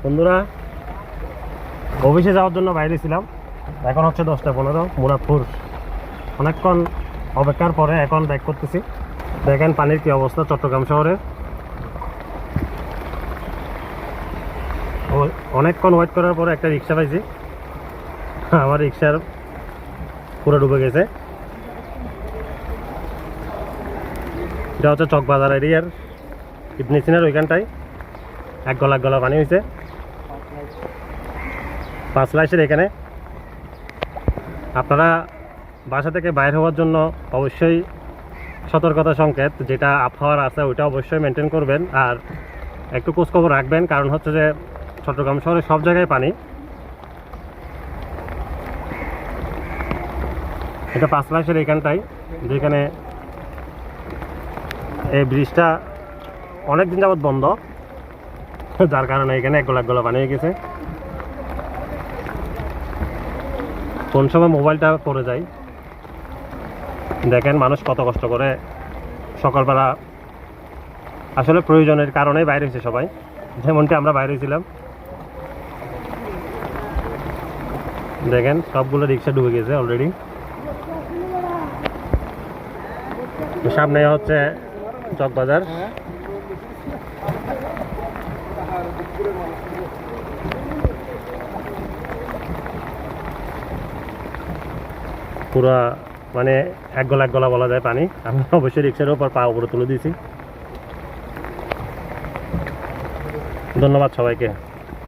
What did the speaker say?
বন্ধুরা, অফিসে যাওয়ার জন্য বাইরে ছিলাম। এখন হচ্ছে 10টা 15, মুরাদপুর। অনেকক্ষণ অপেক্ষার পরে এখন ব্যাক করতেছি। দেখেন পানির কি অবস্থা চট্টগ্রাম শহরে। অনেকক্ষণ ওয়েট করার পরে একটা রিক্সা পাইছি। আমার রিক্সার পুরো ডুবে গেছে। এটা হচ্ছে চকবাজার এরিয়ার ইবনে সিনার ওইখানটায় এক গলা পানি হয়েছে। 5 লাইসের এখানে। আপনারা বাসা থেকে বাইর হওয়ার জন্য অবশ্যই সতর্কতা সংকেত যেটা আবহাওয়ার আছে ওইটা অবশ্যই মেনটেন করবেন, আর একটু খোঁজখবর রাখবেন। কারণ হচ্ছে যে চট্টগ্রাম শহরে সব জায়গায় পানি। এটা 5 লাইসের এখানটায়, যেখানে এই ব্রিজটা অনেক দিন যাবৎ বন্ধ, যার কারণে এখানে এক গলা পানি হয়ে গেছে। কোন সময় মোবাইলটা পড়ে যায়। দেখেন মানুষ কত কষ্ট করে সকালবেলা আসলে প্রয়োজনের কারণে বাইরে হয়েছে সবাই, যেমনটি আমরা বাইরে ছিলাম। দেখেন সবগুলো রিক্সা ডুবে গেছে অলরেডি। সামনে হচ্ছে চকবাজার। পুরা মানে এক গলা বলা যায় পানি। আমি অবশ্যই রিক্সার উপর পা উপরে তুলে দিয়েছি। ধন্যবাদ সবাইকে।